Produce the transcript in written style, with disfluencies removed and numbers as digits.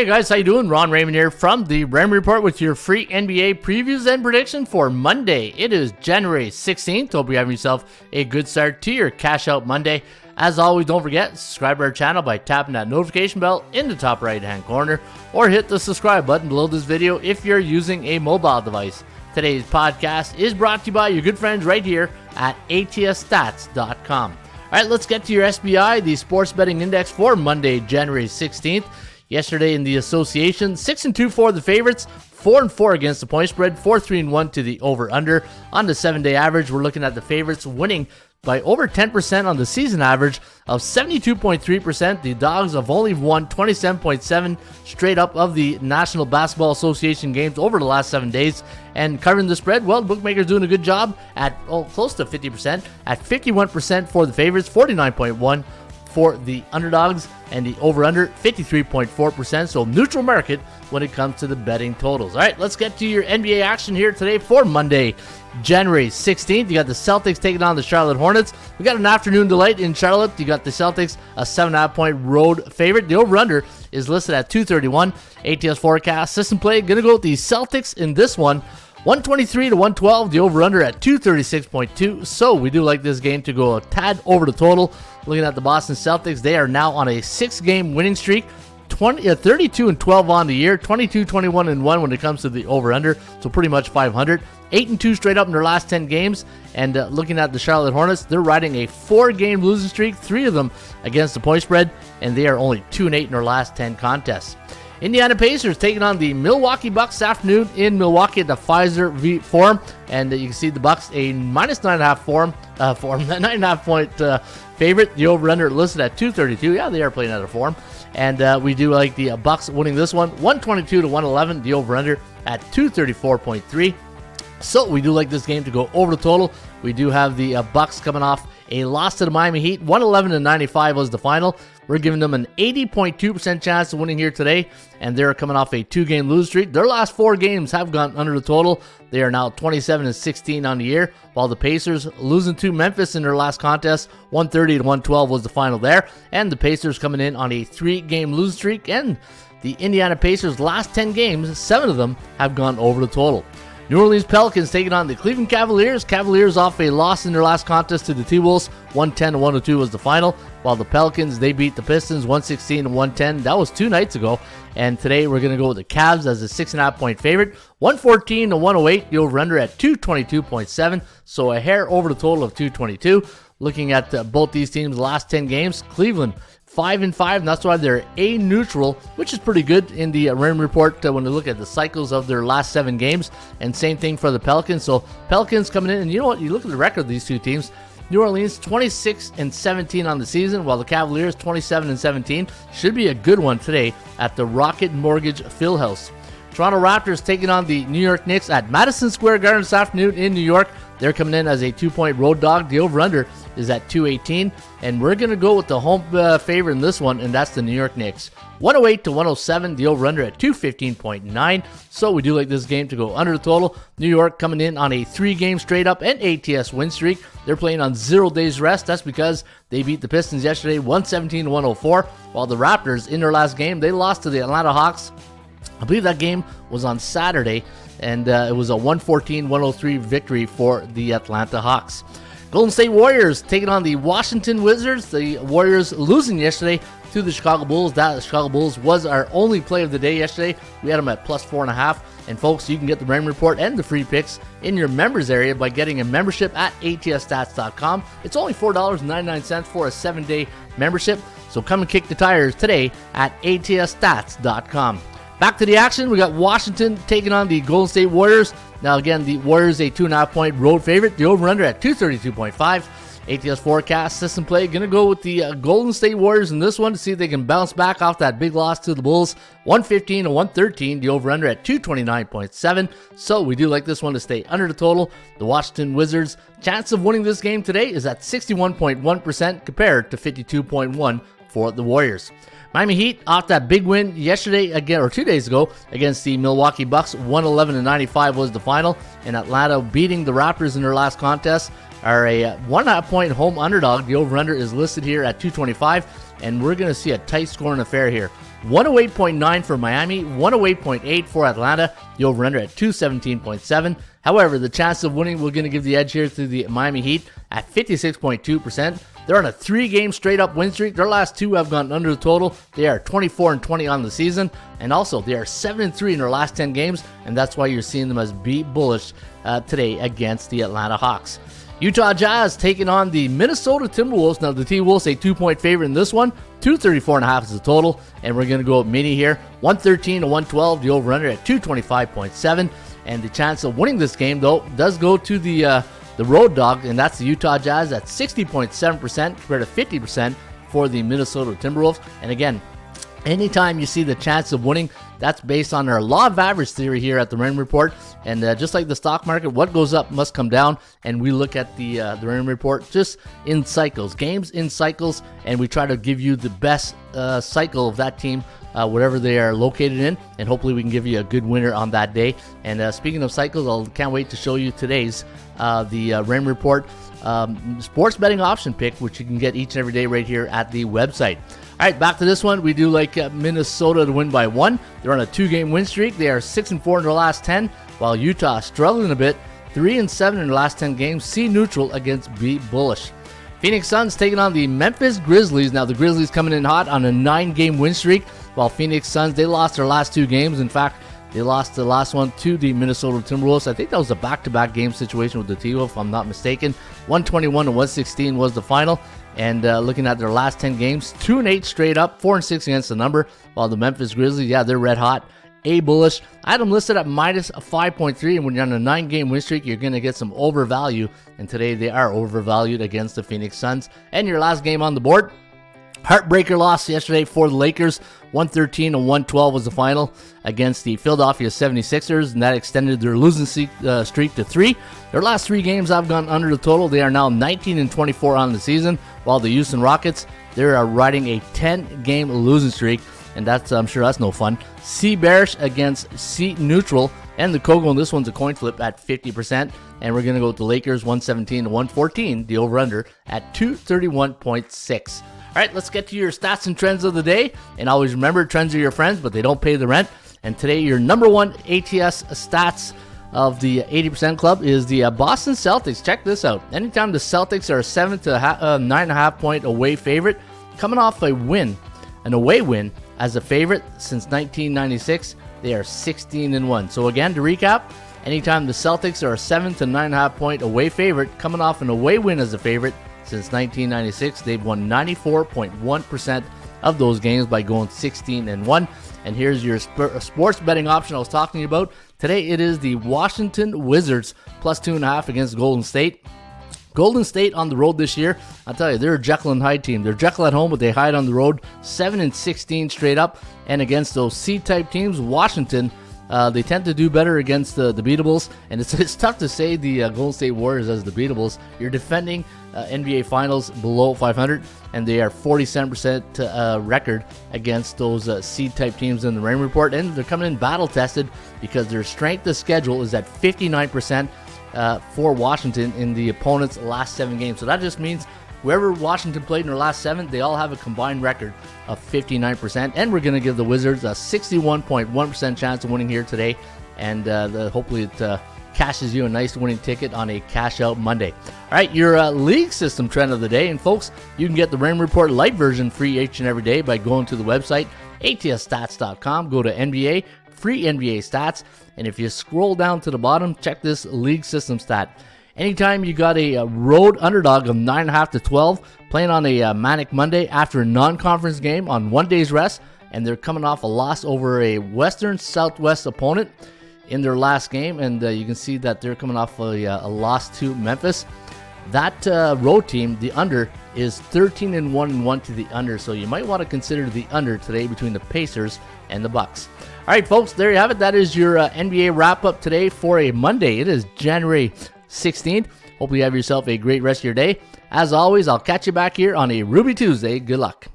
Hey guys, how you doing? Ron Raymond here from the Raymond Report with your free NBA previews and prediction for Monday. It is January 16th. Hope you're having yourself a good start to your Cash Out Monday. As always, don't forget, subscribe to our channel by tapping that notification bell in the top right hand corner, or hit the subscribe button below this video if you're using a mobile device. Today's podcast is brought to you by your good friends right here at atsstats.com. Alright, let's get to your SBI, the sports betting index for Monday, January 16th. Yesterday in the association, 6-2 for the favorites, 4-4 against the point spread, 4-3-1 to the over-under. On the 7-day average, we're looking at the favorites winning by over 10% on the season average of 72.3%. The Dogs have only won 27.7 straight up of the National Basketball Association games over the last 7 days. And covering the spread, well, the bookmakers doing a good job at close to 50%, at 51% for the favorites, 49.1% for the underdogs, and the over-under 53.4%, so neutral market when it comes to the betting totals. All right, let's get to your NBA action here today for Monday, January 16th. You got the Celtics taking on the Charlotte Hornets. We got an afternoon delight in Charlotte. You got the Celtics, a 7.5-point road favorite. The over-under is listed at 231. ATS forecast system play, gonna go with the Celtics in this one. 123 to 112, the over-under at 236.2. So we do like this game to go a tad over the total. Looking at the Boston Celtics, they are now on a 6-game winning streak. 32-12 on the year, 22-21-1 when it comes to the over-under, so pretty much 500. 8-2 straight up in their last 10 games. And looking at the Charlotte Hornets, they're riding a 4-game losing streak, 3 of them against the point spread, and they are only 2-8 in their last 10 contests. Indiana Pacers taking on the Milwaukee Bucks this afternoon in Milwaukee at the Pfizer Forum, and you can see the Bucks a minus 9.5 point favorite. The over/under listed at 232. Yeah, they are playing at a Forum, and we do like the Bucks winning this one, 122 to 111. The over/under at 234.3. So we do like this game to go over the total. We do have the Bucks coming off a loss to the Miami Heat. 111-95 was the final. We're giving them an 80.2% chance of winning here today, and they're coming off a 2-game lose streak. Their last 4 games have gone under the total. They are now 27-16 on the year, while the Pacers losing to Memphis in their last contest. 130 to 112 was the final there, and the Pacers coming in on a 3-game lose streak, and the Indiana Pacers' last 10 games, 7 of them have gone over the total. New Orleans Pelicans taking on the Cleveland Cavaliers. Cavaliers off a loss in their last contest to the T-Wolves. 110-102 was the final, while the Pelicans, they beat the Pistons 116-110. That was 2 nights ago. And today we're going to go with the Cavs as a 6.5-point favorite. 114-108, the over-under at 222.7. So a hair over the total of 222. Looking at both these teams' last 10 games, Cleveland 5-5, and that's why they're a neutral, which is pretty good in the Raymond Report when we look at the cycles of their last 7 games. And same thing for the Pelicans. So Pelicans coming in, and you know what? You look at the record of these two teams. New Orleans 26-17 on the season, while the Cavaliers 27-17. Should be a good one today at the Rocket Mortgage Fieldhouse. Toronto Raptors taking on the New York Knicks at Madison Square Garden this afternoon in New York. They're coming in as a 2-point road dog. The over-under is at 218, and we're going to go with the home favorite in this one, and that's the New York Knicks. 108 to 107, the over-under at 215.9. So we do like this game to go under the total. New York coming in on a 3-game straight up and ATS win streak. They're playing on 0 days rest. That's because they beat the Pistons yesterday 117 to 104, while the Raptors in their last game, they lost to the Atlanta Hawks. I believe that game was on Saturday, and it was a 114-103 victory for the Atlanta Hawks. Golden State Warriors taking on the Washington Wizards. The Warriors losing yesterday to the Chicago Bulls. That Chicago Bulls was our only play of the day yesterday. We had them at plus 4.5. And folks, you can get the Raymond Report and the free picks in your members area by getting a membership at atsstats.com. It's only $4.99 for a 7-day membership. So come and kick the tires today at atsstats.com. Back to the action, we got Washington taking on the Golden State Warriors. Now again, the Warriors a 2.5-point road favorite. The over-under at 232.5. ATS forecast system play, going to go with the Golden State Warriors in this one to see if they can bounce back off that big loss to the Bulls. 115 to 113, the over-under at 229.7. So we do like this one to stay under the total. The Washington Wizards' chance of winning this game today is at 61.1% compared to 52.1% for the Warriors. Miami Heat off that big win yesterday again, or 2 days ago, against the Milwaukee Bucks. 111-95 was the final, and Atlanta beating the Raptors in their last contest are a 1.5-point home underdog. The over-under is listed here at 225, and we're going to see a tight scoring affair here. 108.9 for Miami, 108.8 for Atlanta. The over-under at 217.7. However, the chance of winning, we're going to give the edge here to the Miami Heat at 56.2%. They're on a 3-game straight-up win streak. Their last 2 have gone under the total. They are 24-20 on the season. And also, they are 7-3 in their last 10 games. And that's why you're seeing them as be bullish today against the Atlanta Hawks. Utah Jazz taking on the Minnesota Timberwolves. Now, the T-Wolves a 2-point favorite in this one. 234.5 is the total. And we're going to go mini here. 113 to 112. The over-under at 225.7. And the chance of winning this game, though, does go to the road dog, and that's the Utah Jazz at 60.7% compared to 50% for the Minnesota Timberwolves. And again, anytime you see the chance of winning, that's based on our law of average theory here at the Raymond Report. And just like the stock market, what goes up must come down. And we look at the Raymond Report just in cycles, games in cycles, and we try to give you the best cycle of that team, whatever they are located in, and hopefully we can give you a good winner on that day. And speaking of cycles, I can't wait to show you today's the Raymond Report sports betting option pick, which you can get each and every day right here at the website. All right, back to this one. We do like Minnesota to win by 1. They're on a 2-game win streak. They are 6-4 in their last 10, while Utah is struggling a bit, 3-7 in their last 10 games. C neutral against B bullish. Phoenix Suns taking on the Memphis Grizzlies. Now, the Grizzlies coming in hot on a 9-game win streak, while Phoenix Suns, they lost their last 2 games. In fact, they lost the last one to the Minnesota Timberwolves. I think that was a back-to-back game situation with the T-Wolves, if I'm not mistaken. 121 to 116 was the final. And looking at their last 10 games, 2-8 straight up, 4-6 against the number. While the Memphis Grizzlies, yeah, they're red hot. A bullish. I had them listed at minus 5.3, and when you're on a 9-game win streak, you're going to get some overvalue. And today they are overvalued against the Phoenix Suns. And your last game on the board, heartbreaker loss yesterday for the Lakers. 113 to 112 was the final against the Philadelphia 76ers, and that extended their losing streak to 3. Their last 3 games have gone under the total. They are now 19-24 on the season, while the Houston Rockets, they are riding a 10-game losing streak, and that's, I'm sure that's no fun. C bearish against C neutral, and the Kogo in this one's a coin flip at 50%, and we're going to go with the Lakers 117 to 114, the over-under at 231.6. All right, let's get to your stats and trends of the day. And always remember, trends are your friends, but they don't pay the rent. And today, your number 1 ATS stats of the 80% Club is the Boston Celtics. Check this out. Anytime the Celtics are a 7 to 9.5 point away favorite, coming off a win, an away win as a favorite since 1996, they are 16-1. So again, to recap, anytime the Celtics are a 7 to 9.5 point away favorite, coming off an away win as a favorite, since 1996, they've won 94.1% of those games by going 16-1. And here's your sports betting option I was talking to you about. Today it is the Washington Wizards plus 2.5 against Golden State. Golden State on the road this year, I'll tell you, they're a Jekyll and Hyde team. They're Jekyll at home, but they hide on the road. 7-16 straight up. And against those C-type teams, Washington, they tend to do better against the beatables, and it's tough to say the Golden State Warriors as the beatables. You're defending NBA Finals below 500, and they are 47% record against those C-type teams in the Raymond Report, and they're coming in battle-tested because their strength of schedule is at 59% for Washington in the opponent's last 7 games. So that just means whoever Washington played in their last 7, they all have a combined record of 59%. And we're going to give the Wizards a 61.1% chance of winning here today. And hopefully it cashes you a nice winning ticket on a cash out Monday. All right, your league system trend of the day. And folks, you can get the Raymond Report light version free each and every day by going to the website, atsstats.com. Go to NBA, free NBA stats. And if you scroll down to the bottom, check this league system stat. Anytime you got a road underdog of 9.5 to 12 playing on a Manic Monday after a non-conference game on 1 day's rest, and they're coming off a loss over a Western Southwest opponent in their last game, and you can see that they're coming off a loss to Memphis. That road team, the under, is 13-1 to the under, so you might want to consider the under today between the Pacers and the Bucks. All right, folks, there you have it. That is your NBA wrap-up today for a Monday. It is January 16th. Hope you have yourself a great rest of your day. As always, I'll catch you back here on a Ruby Tuesday. Good luck.